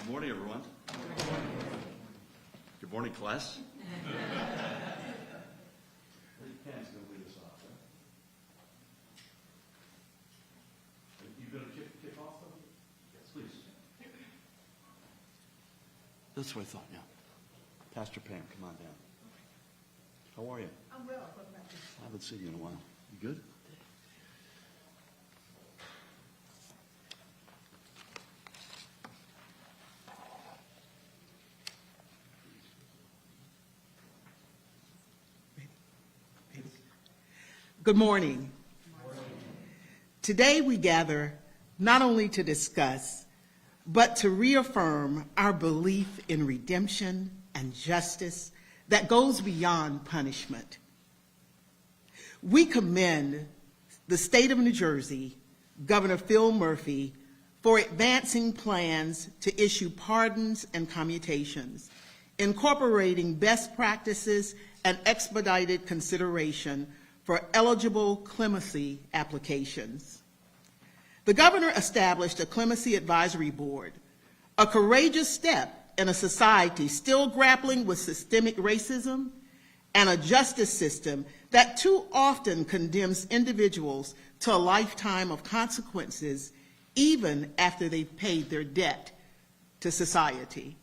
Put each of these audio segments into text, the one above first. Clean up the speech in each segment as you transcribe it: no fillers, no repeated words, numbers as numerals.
Good morning, everyone. Good morning, class. Pam's going to lead us off, right? You going to kick off, though? Yes, please. That's what I thought, yeah. Pastor Pam, come on down. How are you? I'm well. What about you? I haven't seen you in a while. You good? Good morning. Today we gather not only to discuss, but to reaffirm our belief in redemption and justice that goes beyond punishment. We commend the state of New Jersey, Governor Phil Murphy, for advancing plans to issue pardons and commutations, incorporating best practices and expedited consideration for eligible clemency applications. The governor established a Clemency Advisory Board, a courageous step in a society still grappling with systemic racism and a justice system that too often condemns individuals to a lifetime of consequences even after they've paid their debt to society.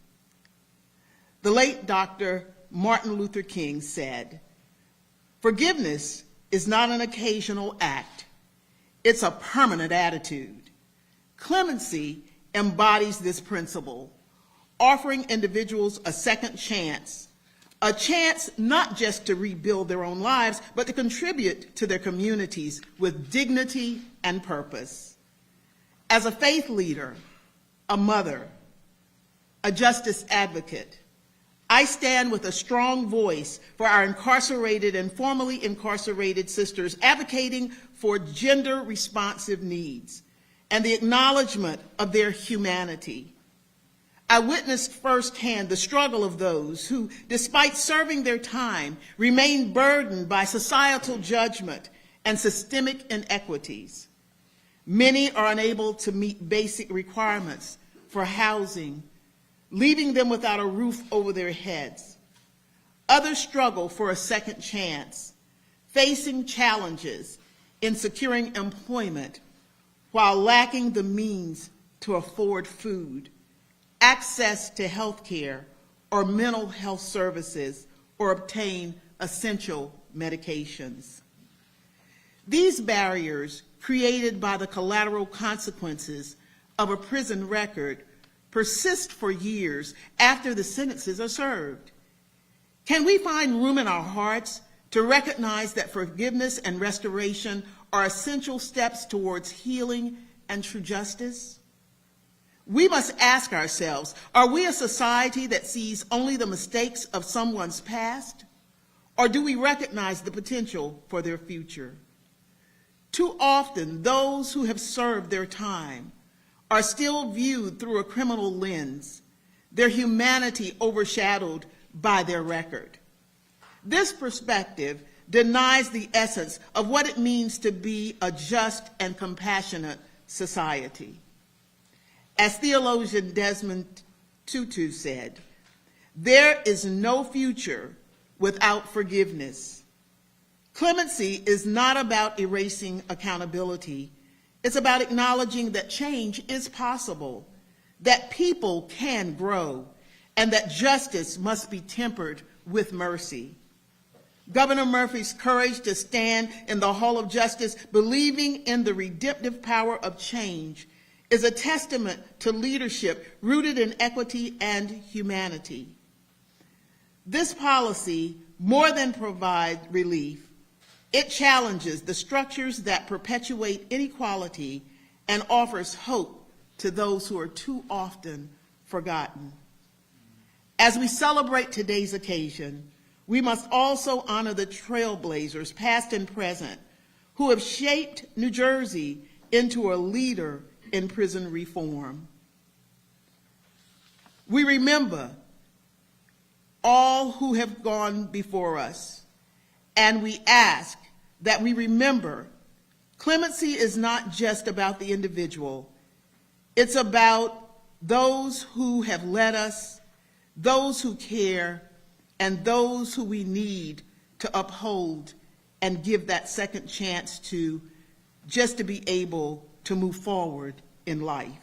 The late Dr. Martin Luther King said, "Forgiveness is not an occasional act, it's a permanent attitude." Clemency embodies this principle, offering individuals a second chance, a chance not just to rebuild their own lives, but to contribute to their communities with dignity and purpose. As a faith leader, a mother, a justice advocate, I stand with a strong voice for our incarcerated and formerly incarcerated sisters, advocating for gender-responsive needs and the acknowledgement of their humanity. I witnessed firsthand the struggle of those who, despite serving their time, remain burdened by societal judgment and systemic inequities. Many are unable to meet basic requirements for housing, leaving them without a roof over their heads. Others struggle for a second chance, facing challenges in securing employment while lacking the means to afford food, access to health care or mental health services, or obtain essential medications. These barriers, created by the collateral consequences of a prison record, persist for years after the sentences are served. Can we find room in our hearts to recognize that forgiveness and restoration are essential steps towards healing and true justice? We must ask ourselves, are we a society that sees only the mistakes of someone's past, or do we recognize the potential for their future? Too often, those who have served their time are still viewed through a criminal lens, their humanity overshadowed by their record. This perspective denies the essence of what it means to be a just and compassionate society. As theologian Desmond Tutu said, "There is no future without forgiveness." Clemency is not about erasing accountability. It's about acknowledging that change is possible, that people can grow, and that justice must be tempered with mercy. Governor Murphy's courage to stand in the Hall of Justice, believing in the redemptive power of change, is a testament to leadership rooted in equity and humanity. This policy, more than provide relief, it challenges the structures that perpetuate inequality and offers hope to those who are too often forgotten. As we celebrate today's occasion, we must also honor the trailblazers, past and present, who have shaped New Jersey into a leader in prison reform. We remember all who have gone before us, and we ask that we remember clemency is not just about the individual, it's about those who have led us, those who care, and those who we need to uphold and give that second chance to, just to be able to move forward in life.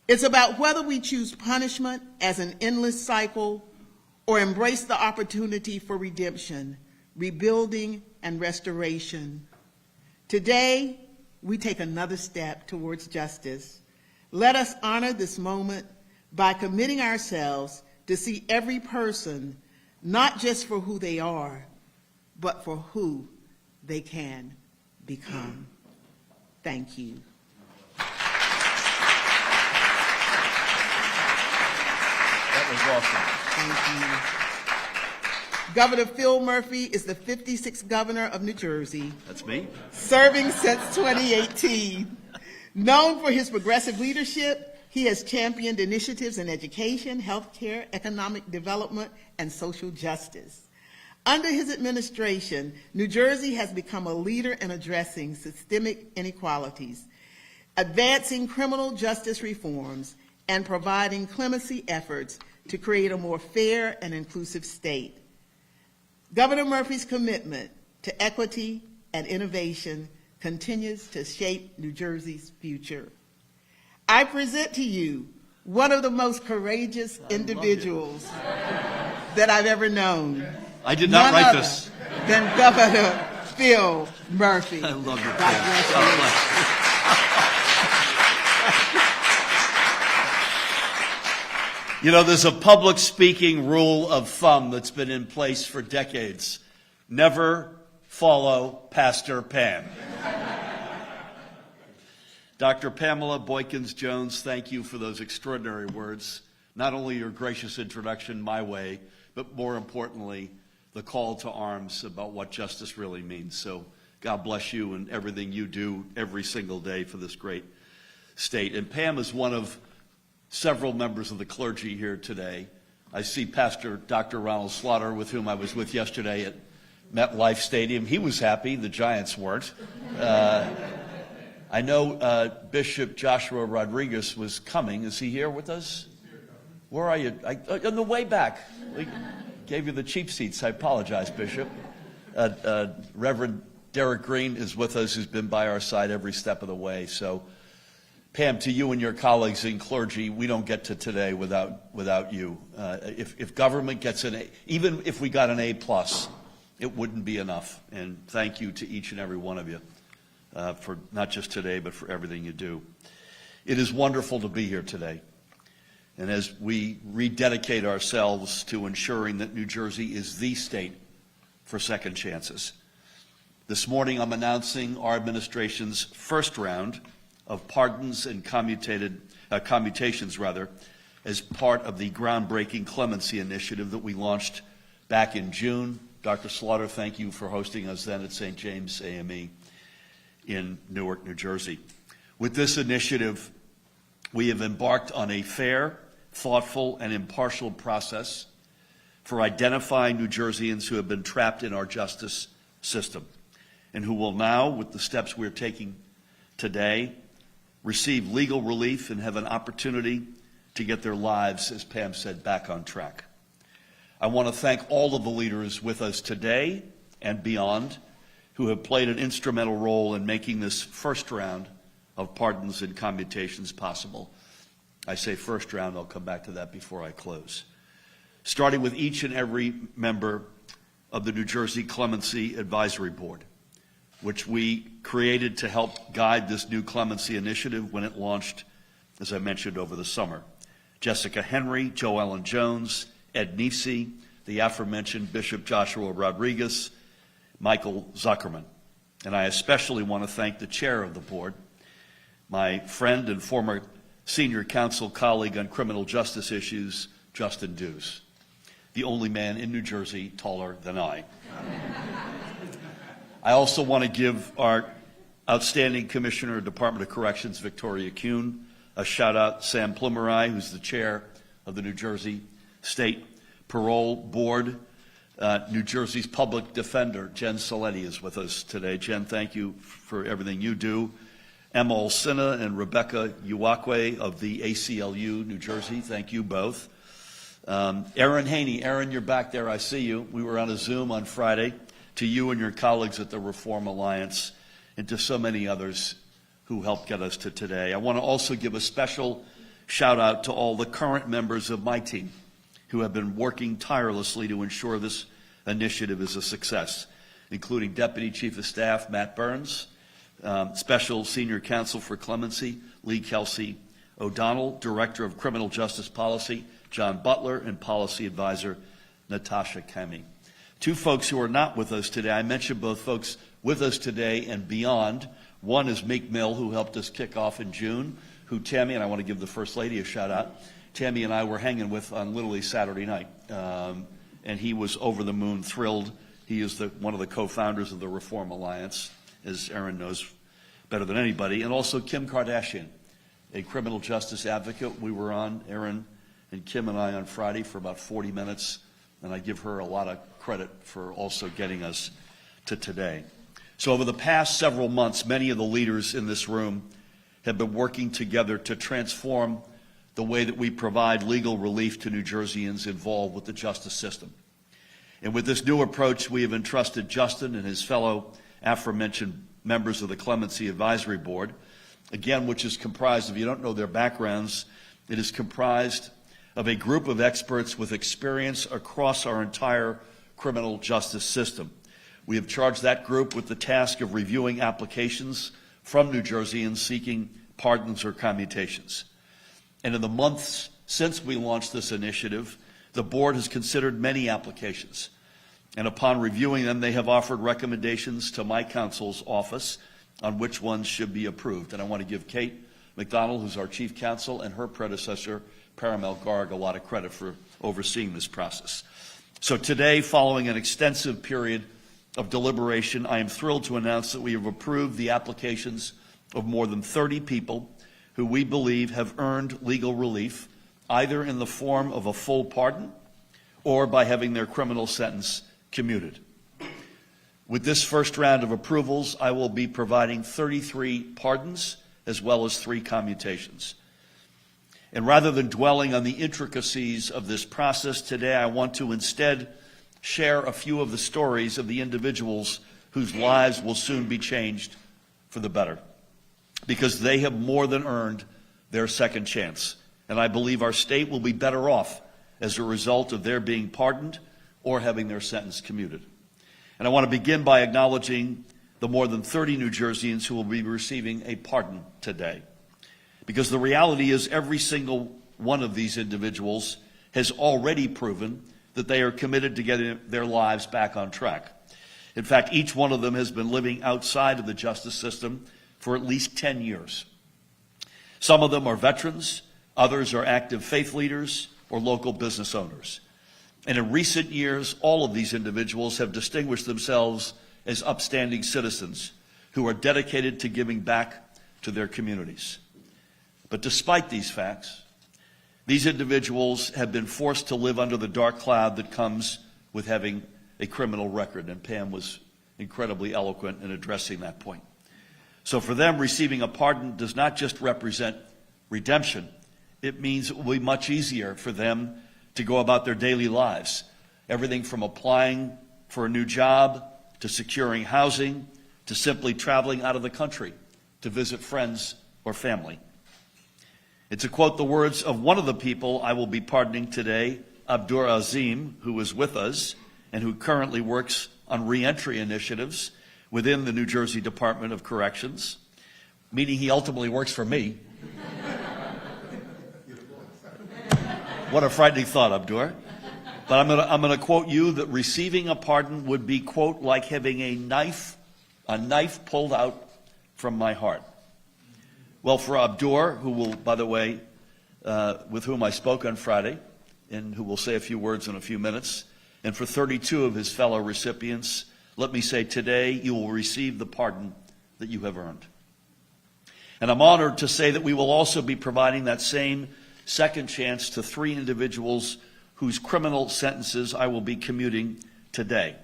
It's about whether we choose punishment as an endless cycle or embrace the opportunity for redemption, rebuilding, and restoration. Today, we take another step towards justice. Let us honor this moment by committing ourselves to see every person not just for who they are, but for who they can become. Thank you. That was awesome. Thank you. Governor Phil Murphy is the 56th governor of New Jersey, That's me. serving since 2018. Known for his progressive leadership, he has championed initiatives in education, healthcare, economic development, and social justice. Under his administration, New Jersey has become a leader in addressing systemic inequalities, advancing criminal justice reforms, and providing clemency efforts to create a more fair and inclusive state. Governor Murphy's commitment to equity and innovation continues to shape New Jersey's future. I present to you one of the most courageous individuals that I've ever known. I did not None write other this. than Governor Phil Murphy. I love your God pen. bless God you. bless. You know, there's a public speaking rule of thumb that's been in place for decades. Never follow Pastor Pam. Dr. Pamela Boykins-Jones, thank you for those extraordinary words. Not only your gracious introduction my way, but more importantly, the call to arms about what justice really means. So God bless you and everything you do every single day for this great state. And Pam is one of several members of the clergy here today. I see Pastor Dr. Ronald Slaughter, with whom I was with yesterday at MetLife Stadium. He was happy, the Giants weren't. I know Bishop Joshua Rodriguez was coming. Is he here with us? Where are you? On the way back. We gave you the cheap seats. I apologize, Bishop. Reverend Derek Green is with us, who's been by our side every step of the way. So, Pam, to you and your colleagues in clergy, we don't get to today without you. If government gets an A, even if we got an A+, it wouldn't be enough. And thank you to each and every one of you for not just today, but for everything you do. It is wonderful to be here today. And as we rededicate ourselves to ensuring that New Jersey is the state for second chances. This morning, I'm announcing our administration's first round of pardons and commutations, as part of the groundbreaking Clemency initiative that we launched back in June. Dr. Slaughter, thank you for hosting us then at St. James AME in Newark, New Jersey. With this initiative, we have embarked on a fair, thoughtful, and impartial process for identifying New Jerseyans who have been trapped in our justice system and who will now, with the steps we're taking today, receive legal relief and have an opportunity to get their lives, as Pam said, back on track. I want to thank all of the leaders with us today and beyond who have played an instrumental role in making this first round of pardons and commutations possible. I say first round, I'll come back to that before I close. Starting with each and every member of the New Jersey Clemency Advisory Board, which we created to help guide this new clemency initiative when it launched, as I mentioned, over the summer. Jessica Henry, Joellen Jones, Ed Nisi, the aforementioned Bishop Joshua Rodriguez, Michael Zuckerman. And I especially want to thank the chair of the board, my friend and former senior counsel colleague on criminal justice issues, Justin Dews, the only man in New Jersey taller than I. I also want to give our outstanding Commissioner of Department of Corrections, Victoria Kuhn, a shout out. Sam Plummerai, who's the chair of the New Jersey State Parole Board. New Jersey's public defender, Jen Saletti, is with us today. Jen, thank you for everything you do. Emma Olsina and Rebecca Uwakwe of the ACLU, New Jersey. Thank you both. Aaron Haney. Aaron, you're back there. I see you. We were on a Zoom on Friday. To you and your colleagues at the Reform Alliance, and to so many others who helped get us to today. I want to also give a special shout out to all the current members of my team who have been working tirelessly to ensure this initiative is a success, including Deputy Chief of Staff Matt Burns, Special Senior Counsel for Clemency Lee Kelsey O'Donnell, Director of Criminal Justice Policy John Butler, and Policy Advisor Natasha Kemi. Two folks who are not with us today. I mentioned both folks with us today and beyond. One is Meek Mill, who helped us kick off in June, who Tammy, and I want to give the First Lady a shout out, Tammy and I were hanging with on literally Saturday night. And he was over the moon thrilled. He is one of the co-founders of the Reform Alliance, as Aaron knows better than anybody. And also Kim Kardashian, a criminal justice advocate. We were on, Aaron and Kim and I, on Friday for about 40 minutes. And I give her a lot of credit for also getting us to today. So over the past several months, many of the leaders in this room have been working together to transform the way that we provide legal relief to New Jerseyans involved with the justice system. And with this new approach, we have entrusted Justin and his fellow aforementioned members of the Clemency Advisory Board, again, which is comprised, if you don't know their backgrounds, it is comprised of a group of experts with experience across our entire criminal justice system. We have charged that group with the task of reviewing applications from New Jerseyans seeking pardons or commutations. And in the months since we launched this initiative, the board has considered many applications. And upon reviewing them, they have offered recommendations to my counsel's office on which ones should be approved. And I want to give Kate McDonald, who's our chief counsel, and her predecessor, Paramel Garg, a lot of credit for overseeing this process. So today, following an extensive period of deliberation, I am thrilled to announce that we have approved the applications of more than 30 people who we believe have earned legal relief, either in the form of a full pardon or by having their criminal sentence commuted. With this first round of approvals, I will be providing 33 pardons as well as 3 commutations. And rather than dwelling on the intricacies of this process today, I want to instead share a few of the stories of the individuals whose lives will soon be changed for the better, because they have more than earned their second chance. And I believe our state will be better off as a result of their being pardoned or having their sentence commuted. And I want to begin by acknowledging the more than 30 New Jerseyans who will be receiving a pardon today. Because the reality is every single one of these individuals has already proven that they are committed to getting their lives back on track. In fact, each one of them has been living outside of the justice system for at least 10 years. Some of them are veterans, others are active faith leaders or local business owners. And in recent years, all of these individuals have distinguished themselves as upstanding citizens who are dedicated to giving back to their communities. But despite these facts, these individuals have been forced to live under the dark cloud that comes with having a criminal record, and Pam was incredibly eloquent in addressing that point. So for them, receiving a pardon does not just represent redemption. It means it will be much easier for them to go about their daily lives. Everything from applying for a new job, to securing housing, to simply traveling out of the country to visit friends or family. And to quote the words of one of the people I will be pardoning today, Abdur Azim, who is with us and who currently works on reentry initiatives within the New Jersey Department of Corrections, meaning he ultimately works for me. What a frightening thought, Abdur. But I'm going to quote you that receiving a pardon would be, quote, like having a knife pulled out from my heart. Well, for Abdur, who will, by the way, with whom I spoke on Friday, and who will say a few words in a few minutes, and for 32 of his fellow recipients, let me say today you will receive the pardon that you have earned. And I'm honored to say that we will also be providing that same second chance to 3 individuals whose criminal sentences I will be commuting today.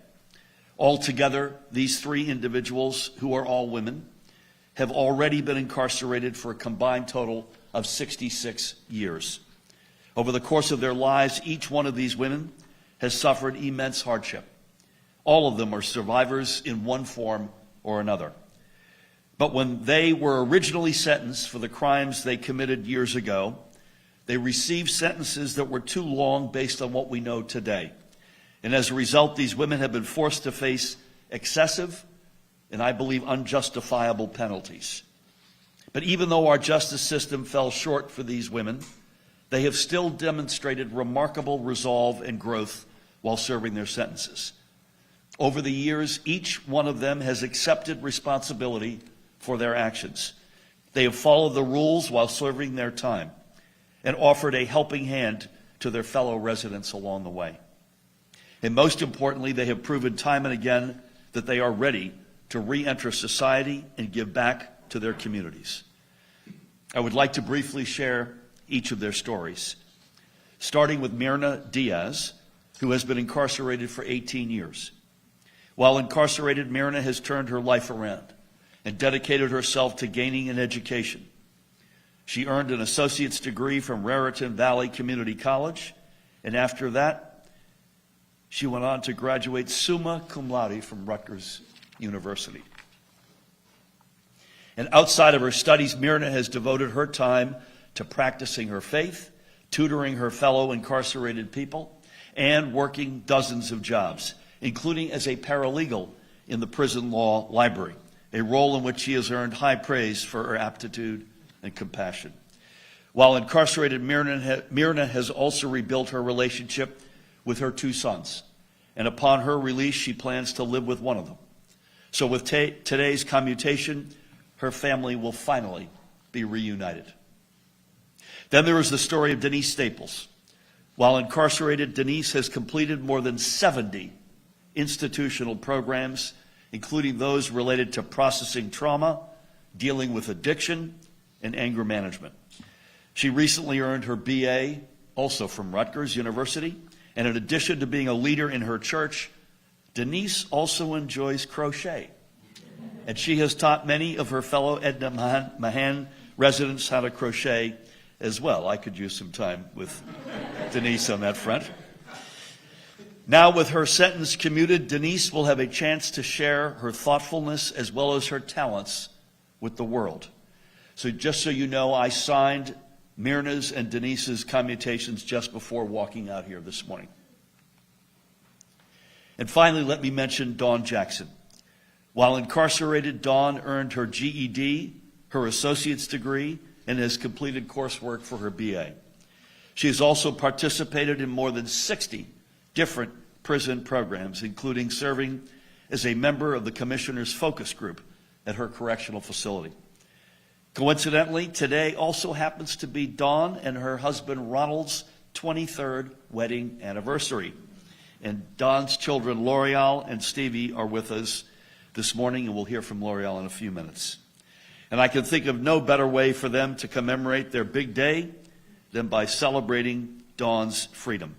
Altogether, these 3 individuals, who are all women, have already been incarcerated for a combined total of 66 years. Over the course of their lives, each one of these women has suffered immense hardship. All of them are survivors in one form or another. But when they were originally sentenced for the crimes they committed years ago, they received sentences that were too long based on what we know today. And as a result, these women have been forced to face excessive and, I believe, unjustifiable penalties. But even though our justice system fell short for these women, they have still demonstrated remarkable resolve and growth while serving their sentences. Over the years, each one of them has accepted responsibility for their actions. They have followed the rules while serving their time and offered a helping hand to their fellow residents along the way. And most importantly, they have proven time and again that they are ready to re-enter society and give back to their communities. I would like to briefly share each of their stories, starting with Myrna Diaz, who has been incarcerated for 18 years. While incarcerated, Myrna has turned her life around and dedicated herself to gaining an education. She earned an associate's degree from Raritan Valley Community College, and after that, she went on to graduate summa cum laude from Rutgers University. And outside of her studies, Myrna has devoted her time to practicing her faith, tutoring her fellow incarcerated people, and working dozens of jobs, including as a paralegal in the prison law library, a role in which she has earned high praise for her aptitude and compassion. While incarcerated, Myrna has also rebuilt her relationship with her two sons, and upon her release, she plans to live with one of them. So with today's commutation, her family will finally be reunited. Then there is the story of Denise Staples. While incarcerated, Denise has completed more than 70 institutional programs, including those related to processing trauma, dealing with addiction, and anger management. She recently earned her BA, also from Rutgers University, and in addition to being a leader in her church, Denise also enjoys crochet. And she has taught many of her fellow Edna Mahan residents how to crochet as well. I could use some time with Denise on that front. Now, with her sentence commuted, Denise will have a chance to share her thoughtfulness as well as her talents with the world. So just so you know, I signed Myrna's and Denise's commutations just before walking out here this morning. And finally, let me mention Dawn Jackson. While incarcerated, Dawn earned her GED, her associate's degree, and has completed coursework for her BA. She has also participated in more than 60 different prison programs, including serving as a member of the Commissioner's Focus Group at her correctional facility. Coincidentally, today also happens to be Dawn and her husband Ronald's 23rd wedding anniversary. And Dawn's children, L'Oreal and Stevie, are with us this morning, and we'll hear from L'Oreal in a few minutes. And I can think of no better way for them to commemorate their big day than by celebrating Dawn's freedom.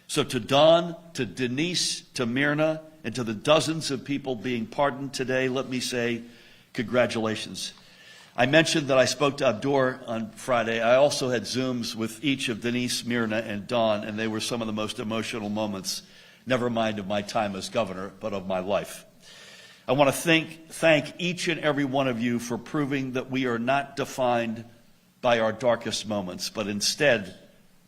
So to Dawn, to Denise, to Myrna, and to the dozens of people being pardoned today, let me say congratulations. I mentioned that I spoke to Abdur on Friday. I also had Zooms with each of Denise, Myrna, and Dawn, and they were some of the most emotional moments, never mind of my time as governor, but of my life. I want to thank each and every one of you for proving that we are not defined by our darkest moments, but instead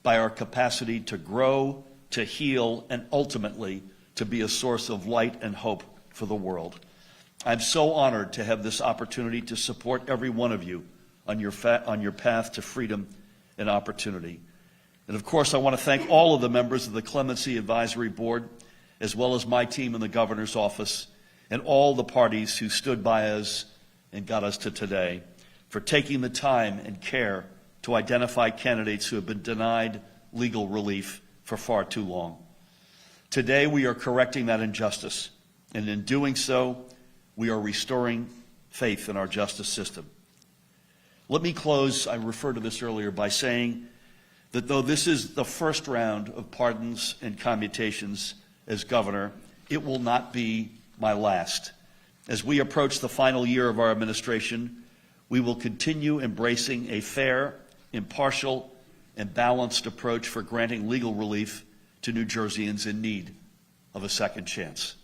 by our capacity to grow, to heal, and ultimately to be a source of light and hope for the world. I'm so honored to have this opportunity to support every one of you on your path to freedom and opportunity. And of course, I want to thank all of the members of the Clemency Advisory Board, as well as my team in the governor's office, and all the parties who stood by us and got us to today, for taking the time and care to identify candidates who have been denied legal relief for far too long. Today, we are correcting that injustice, and in doing so, we are restoring faith in our justice system. Let me close, I referred to this earlier, by saying that though this is the first round of pardons and commutations as governor, it will not be my last. As we approach the final year of our administration, we will continue embracing a fair, impartial, and balanced approach for granting legal relief to New Jerseyans in need of a second chance.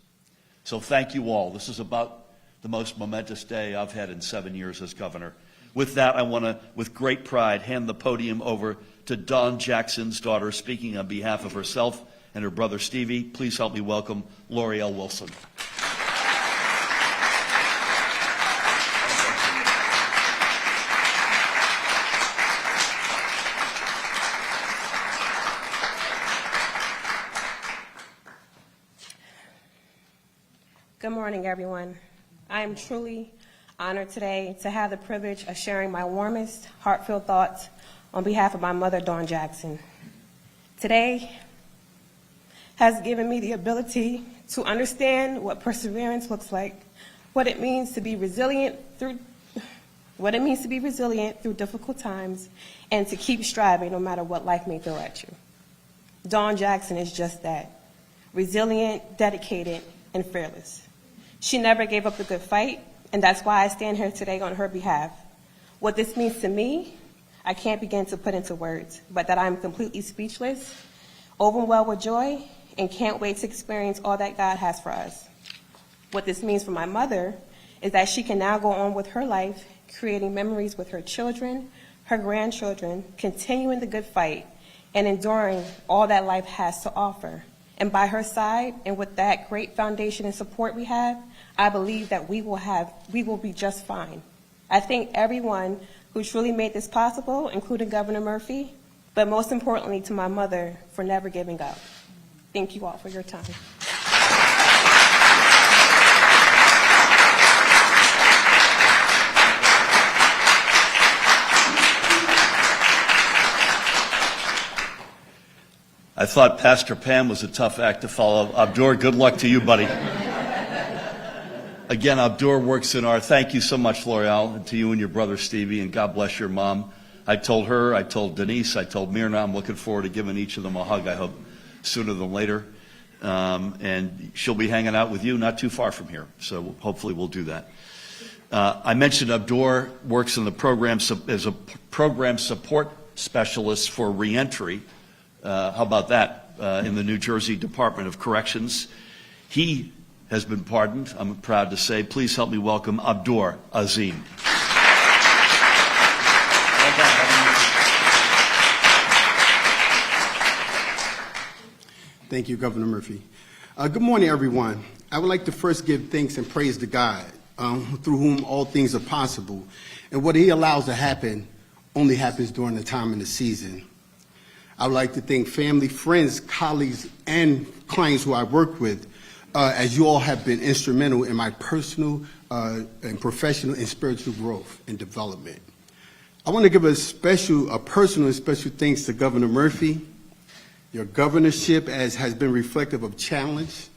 So thank you all. This is about the most momentous day I've had in 7 years as governor. With that, I want to, with great pride, hand the podium over to Dawn Jackson's daughter, speaking on behalf of herself and her brother Stevie. Please help me welcome L'Oreal Wilson. Good morning, everyone. I am truly honored today to have the privilege of sharing my warmest, heartfelt thoughts on behalf of my mother, Dawn Jackson. Today has given me the ability to understand what perseverance looks like, what it means to be resilient through difficult times, and to keep striving no matter what life may throw at you. Dawn Jackson is just that, resilient, dedicated, and fearless. She never gave up the good fight, and that's why I stand here today on her behalf. What this means to me, I can't begin to put into words, but that I'm completely speechless, overwhelmed with joy, and can't wait to experience all that God has for us. What this means for my mother is that she can now go on with her life, creating memories with her children, her grandchildren, continuing the good fight, and enduring all that life has to offer. And by her side, and with that great foundation and support we have, I believe that we will be just fine. I thank everyone who truly made this possible, including Governor Murphy, but most importantly to my mother for never giving up. Thank you all for your time. I thought Pastor Pam was a tough act to follow. Abdur, good luck to you, buddy. Again, Abdur works in our, thank you so much, L'Oreal, and to you and your brother Stevie, and God bless your mom. I told her, I told Denise, I told Myrna, I'm looking forward to giving each of them a hug, I hope, sooner than later. And she'll be hanging out with you not too far from here, so hopefully we'll do that. I mentioned Abdur works in the program as a program support specialist for reentry. How about that, in the New Jersey Department of Corrections. He has been pardoned, I'm proud to say. Please help me welcome Abdur Azim. Thank you, Governor Murphy. Good morning, everyone. I would like to first give thanks and praise to God, through whom all things are possible. And what he allows to happen only happens during the time and the season. I would like to thank family, friends, colleagues, and clients who I worked with, as you all have been instrumental in my personal and professional and spiritual growth and development. I want to give a personal and special thanks to Governor Murphy. Your governorship has been reflective of challenge,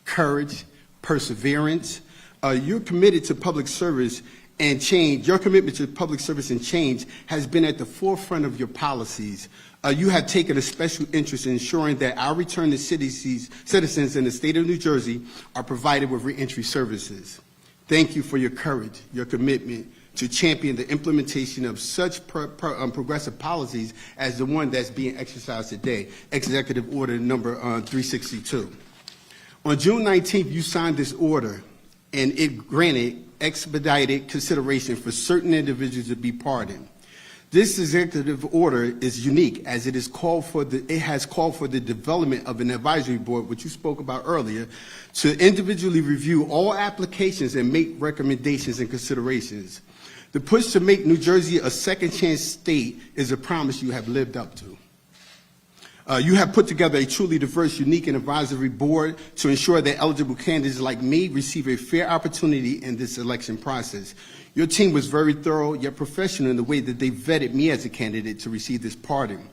courage, perseverance. You're committed to public service and change. Your commitment to public service and change has been at the forefront of your policies. You have taken a special interest in ensuring that our returned citizens in the state of New Jersey are provided with reentry services. Thank you for your courage, your commitment to champion the implementation of such progressive policies as the one that's being exercised today, Executive Order number 362. On June 19th, you signed this order, and it granted expedited consideration for certain individuals to be pardoned. This executive order is unique as it has called for the development of an advisory board, which you spoke about earlier, to individually review all applications and make recommendations and considerations. The push to make New Jersey a second chance state is a promise you have lived up to. You have put together a truly diverse, unique, and advisory board to ensure that eligible candidates like me receive a fair opportunity in this election process. Your team was very thorough yet professional in the way that they vetted me as a candidate to receive this pardon.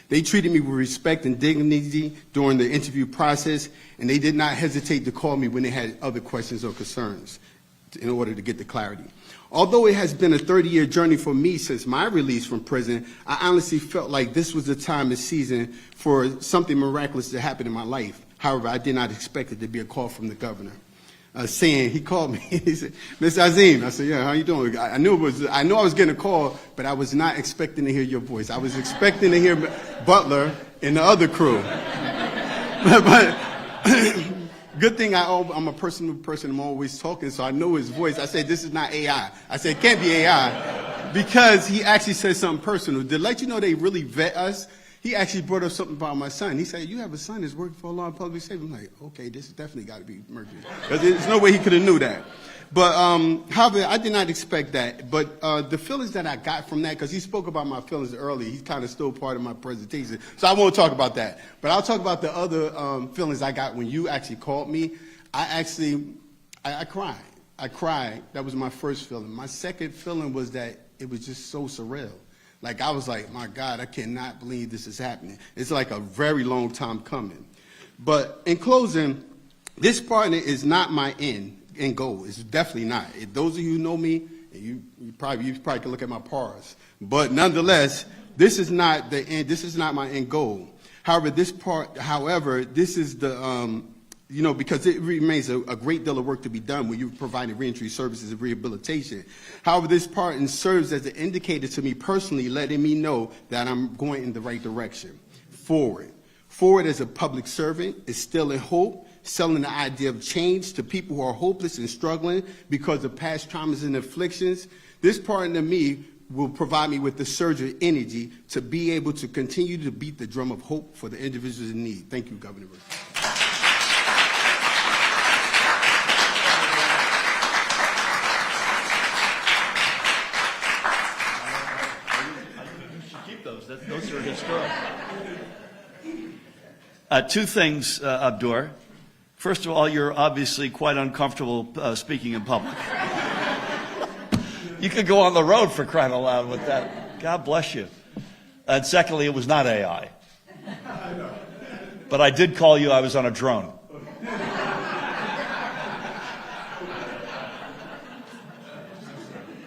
They treated me with respect and dignity during the interview process, and they did not hesitate to call me when they had other questions or concerns in order to get the clarity. Although it has been a 30-year journey for me since my release from prison, I honestly felt like this was the time and season for something miraculous to happen in my life. However, I did not expect it to be a call from the governor. saying, he called me, he said, Mr. Azim, I said, yeah, how you doing? I knew I was getting a call, but I was not expecting to hear your voice. I was expecting to hear Butler and the other crew. but good thing I'm a personal person, I'm always talking, so I know his voice. I said, this is not AI. I said, it can't be AI, because he actually said something personal. To let you know they really vet us, he actually brought up something about my son. He said, you have a son that's working for a law and public safety. I'm like, okay, this has definitely got to be Mercury. Because there's no way he could have knew that. But, however, I did not expect that. But the feelings that I got from that, because he spoke about my feelings earlier, he's kind of still part of my presentation. So I won't talk about that. But I'll talk about the other feelings I got when you actually called me. I cried. I cried. That was my first feeling. My second feeling was that it was just so surreal. Like, I was like, my God, I cannot believe this is happening. It's like a very long time coming. But in closing, this partner is not my end goal. It's definitely not. If those of you who know me, you probably can look at my pars. But nonetheless, this is not the end. This is not my end goal. However, this is the, because it remains a great deal of work to be done when you're providing reentry services and rehabilitation. However, this part serves as an indicator to me personally, letting me know that I'm going in the right direction. Forward as a public servant is still in hope, selling the idea of change to people who are hopeless and struggling because of past traumas and afflictions. This part to me will provide me with the surge of energy to be able to continue to beat the drum of hope for the individuals in need. Thank you, Governor. Those are historic. Two things, Abdur. First of all, you're obviously quite uncomfortable speaking in public. You could go on the road, for crying out loud, with that. God bless you. And secondly, it was not AI. But I did call you, I was on a drone.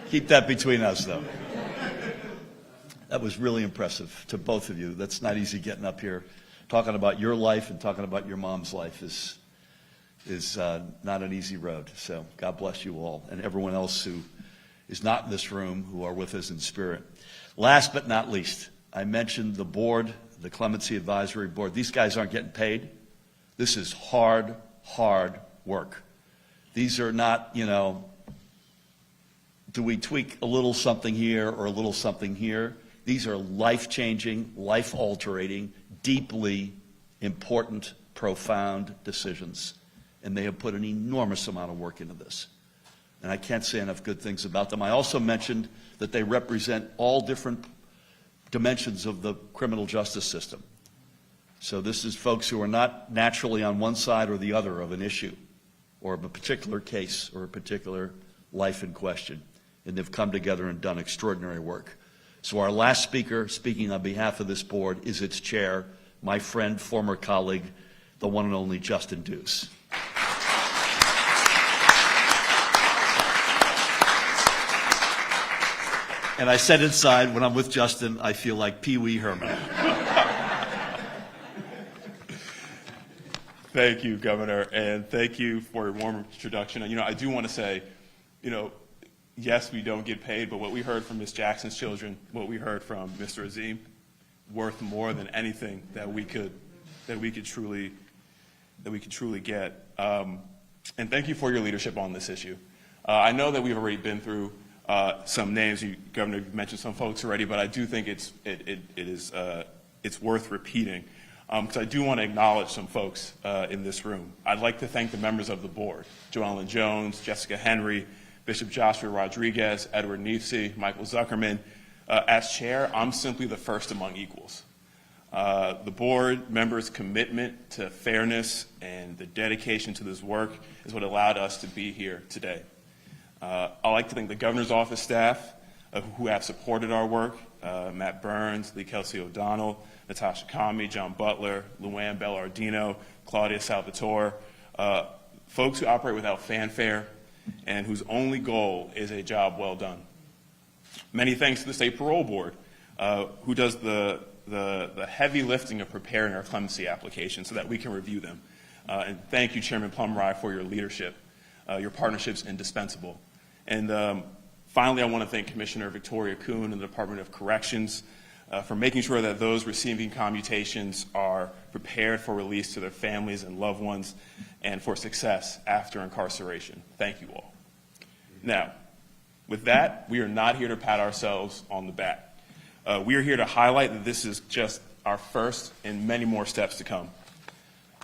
Keep that between us, though. That was really impressive to both of you. That's not easy getting up here. Talking about your life and talking about your mom's life is not an easy road. So God bless you all and everyone else who is not in this room who are with us in spirit. Last but not least, I mentioned the board, the Clemency Advisory Board. These guys aren't getting paid. This is hard work. These are not, do we tweak a little something here or a little something here? These are life-changing, life-altering, deeply important, profound decisions. And they have put an enormous amount of work into this. And I can't say enough good things about them. I also mentioned that they represent all different dimensions of the criminal justice system. So this is folks who are not naturally on one side or the other of an issue or of a particular case or a particular life in question. And they've come together and done extraordinary work. So our last speaker, speaking on behalf of this board, is its chair, my friend, former colleague, the one and only Justin Deuce. And I said inside, when I'm with Justin, I feel like Pee Wee Herman. Thank you, Governor, and thank you for your warm introduction. I do want to say, yes, we don't get paid, but what we heard from Ms. Jackson's children, what we heard from Mr. Azim, worth more than anything that we could truly get. And thank you for your leadership on this issue. I know that we've already been through some names. Governor, you've mentioned some folks already, but I do think it's worth repeating because I do want to acknowledge some folks in this room. I'd like to thank the members of the board: Joellen Jones, Jessica Henry, Bishop Joshua Rodriguez, Edward Neefsey, Michael Zuckerman. As chair, I'm simply the first among equals. The board members' commitment to fairness and the dedication to this work is what allowed us to be here today. I'd like to thank the governor's office staff who have supported our work: Matt Burns, Lee Kelsey O'Donnell, Natasha Kami, John Butler, Luann Bellardino, Claudia Salvatore, folks who operate without fanfare and whose only goal is a job well done. Many thanks to the State Parole Board, who does the heavy lifting of preparing our clemency applications so that we can review them. And thank you, Chairman Plumrie, for your leadership. Your partnership's indispensable. And finally, I want to thank Commissioner Victoria Kuhn and the Department of Corrections for making sure that those receiving commutations are prepared for release to their families and loved ones and for success after incarceration. Thank you all. Now, with that, we are not here to pat ourselves on the back. We are here to highlight that this is just our first and many more steps to come.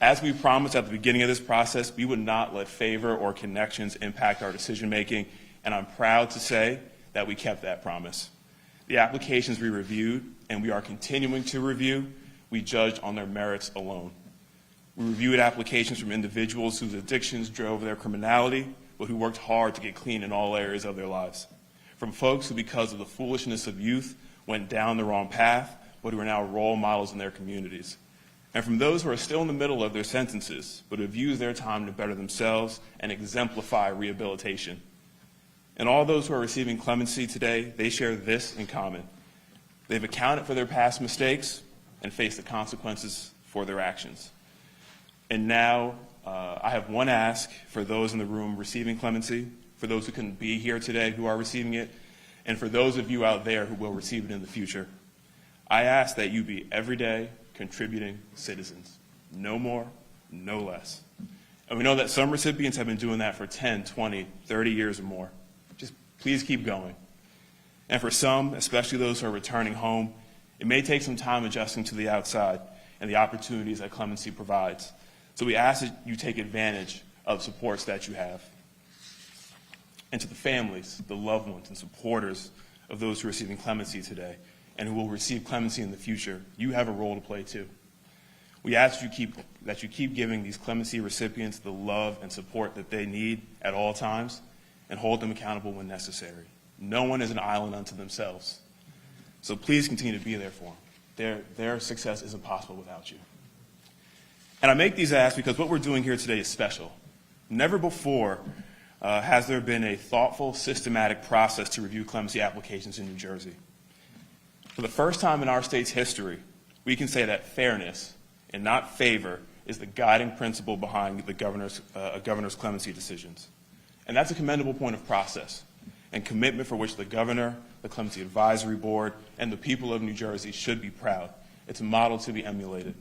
As we promised at the beginning of this process, we would not let favor or connections impact our decision-making, and I'm proud to say that we kept that promise. The applications we reviewed, and we are continuing to review, we judged on their merits alone. We reviewed applications from individuals whose addictions drove their criminality, but who worked hard to get clean in all areas of their lives. From folks who, because of the foolishness of youth, went down the wrong path, but who are now role models in their communities. And from those who are still in the middle of their sentences, but have used their time to better themselves and exemplify rehabilitation. And all those who are receiving clemency today, they share this in common. They've accounted for their past mistakes and faced the consequences for their actions. And now, I have one ask for those in the room receiving clemency, for those who couldn't be here today who are receiving it, and for those of you out there who will receive it in the future. I ask that you be everyday, contributing citizens. No more, no less. And we know that some recipients have been doing that for 10, 20, 30 years or more. Just please keep going. And for some, especially those who are returning home, it may take some time adjusting to the outside and the opportunities that clemency provides. So we ask that you take advantage of supports that you have. And to the families, the loved ones, and supporters of those who are receiving clemency today and who will receive clemency in the future, you have a role to play too. We ask that you keep giving these clemency recipients the love and support that they need at all times and hold them accountable when necessary. No one is an island unto themselves. So please continue to be there for them. Their success isn't possible without you. And I make these asks because what we're doing here today is special. Never before has there been a thoughtful, systematic process to review clemency applications in New Jersey. For the first time in our state's history, we can say that fairness and not favor is the guiding principle behind the governor's clemency decisions. And that's a commendable point of process and commitment for which the governor, the Clemency Advisory Board, and the people of New Jersey should be proud. It's a model to be emulated.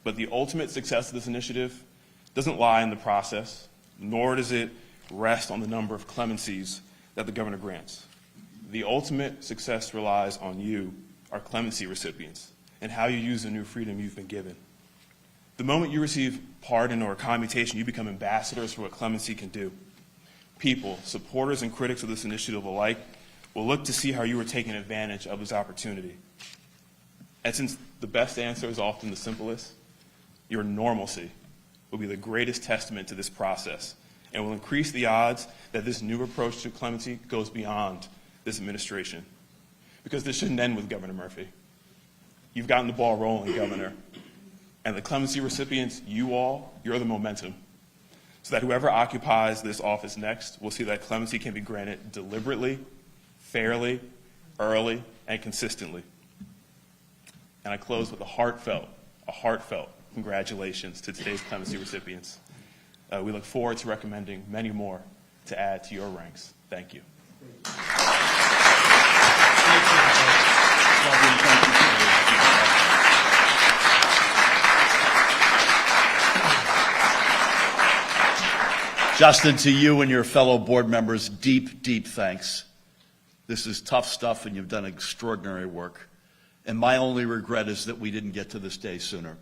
But the ultimate success of this initiative doesn't lie in the process, nor does it rest on the number of clemencies that the governor grants. The ultimate success relies on you, our clemency recipients, and how you use the new freedom you've been given. The moment you receive pardon or commutation, you become ambassadors for what clemency can do. People, supporters and critics of this initiative alike, will look to see how you are taking advantage of this opportunity. And since the best answer is often the simplest, your normalcy will be the greatest testament to this process and will increase the odds that this new approach to clemency goes beyond this administration. Because this shouldn't end with Governor Murphy. You've gotten the ball rolling, Governor. And the clemency recipients, you're the momentum. So that whoever occupies this office next will see that clemency can be granted deliberately, fairly, early, and consistently. And I close with a heartfelt congratulations to today's clemency recipients. We look forward to recommending many more to add to your ranks. Thank you. Justin, to you and your fellow board members, deep, deep thanks. This is tough stuff, and you've done extraordinary work. And my only regret is that we didn't get to this day sooner.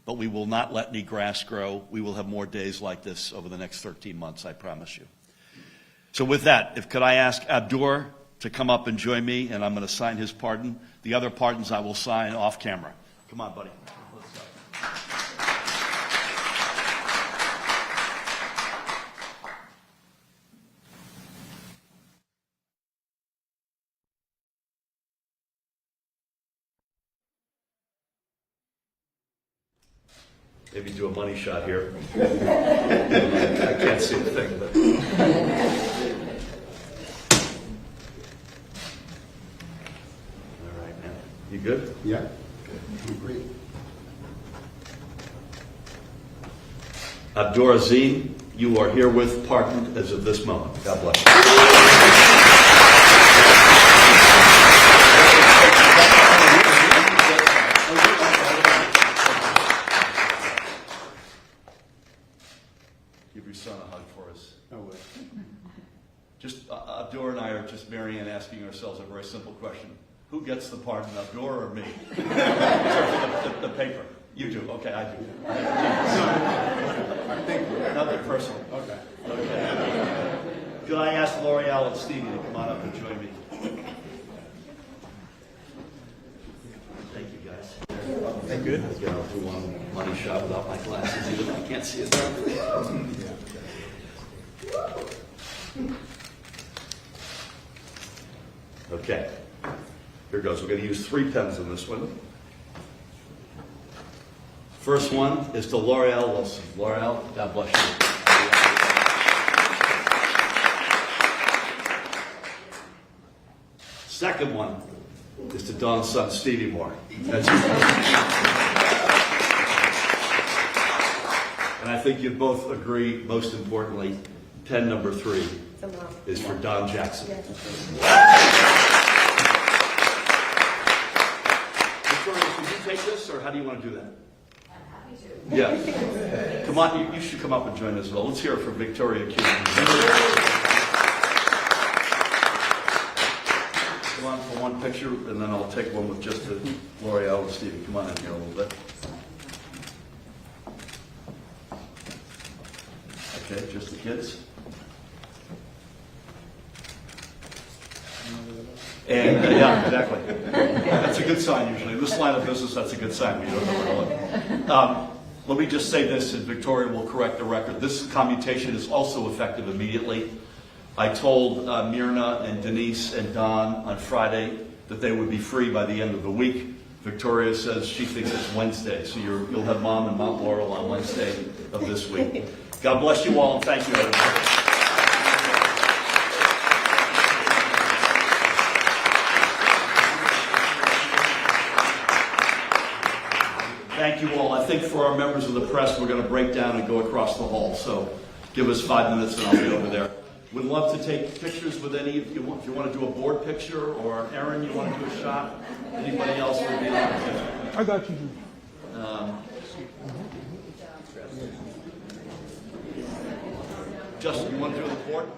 But we will not let any grass grow. We will have more days like this over the next 13 months, I promise you. So with that, could I ask Abdur to come up and join me, and I'm going to sign his pardon. The other pardons I will sign off camera. Come on, buddy. Let's go. Maybe do a money shot here. I can't see a thing, but. All right, man. You good? Yeah. Good. Great. Abdur Azim, You are herewith pardoned as of this moment. God bless you. Give your son a hug for us. Just Abdur and I are just, Mary Ann, asking ourselves a very simple question. Who gets the pardon, Abdur or me? Except for the paper. You do. Okay, I do. I think Nothing personal. okay. Okay. Could I ask L'Oreal and Stevie to come on up and join me? Thank you, guys. Thank you. I'll get out to one money shot without my glasses even. I can't see it. Okay. Here goes. We're going to use 3 pens in this one. First one is to L'Oreal Wilson. L'Oreal, God bless you. Second one is to Don's son, Stevie Moore. That's and I think you'd both agree, most importantly, pen number 3 is for Don Jackson. Victoria, should you take this, or how do you want to do that? I'm happy to. Yeah. Come on, you should come up and join us as well. Let's hear it from Victoria Q. Come on for one picture, and then I'll take one with just L'Oreal and Stevie. Come on in here a little bit. Okay, just the kids. And yeah, exactly. That's a good sign usually. In this line of business, that's a good sign. We don't know where to look. Let me just say this, and Victoria will correct the record. This commutation is also effective immediately. I told Myrna and Denise and Don on Friday that they would be free by the end of the week. Victoria says she thinks it's Wednesday, so you'll have Mom and Mount Laurel on Wednesday of this week. God bless you all, and thank you, everybody. Thank you all. I think for our members of the press, we're going to break down and go across the hall. So give us 5 minutes and I'll be over there. Would love to take pictures with any of you. If you want to do a board picture, or Aaron, you want to do a shot? Anybody else would be an opportunity? I got you. Justin, you want to do the board?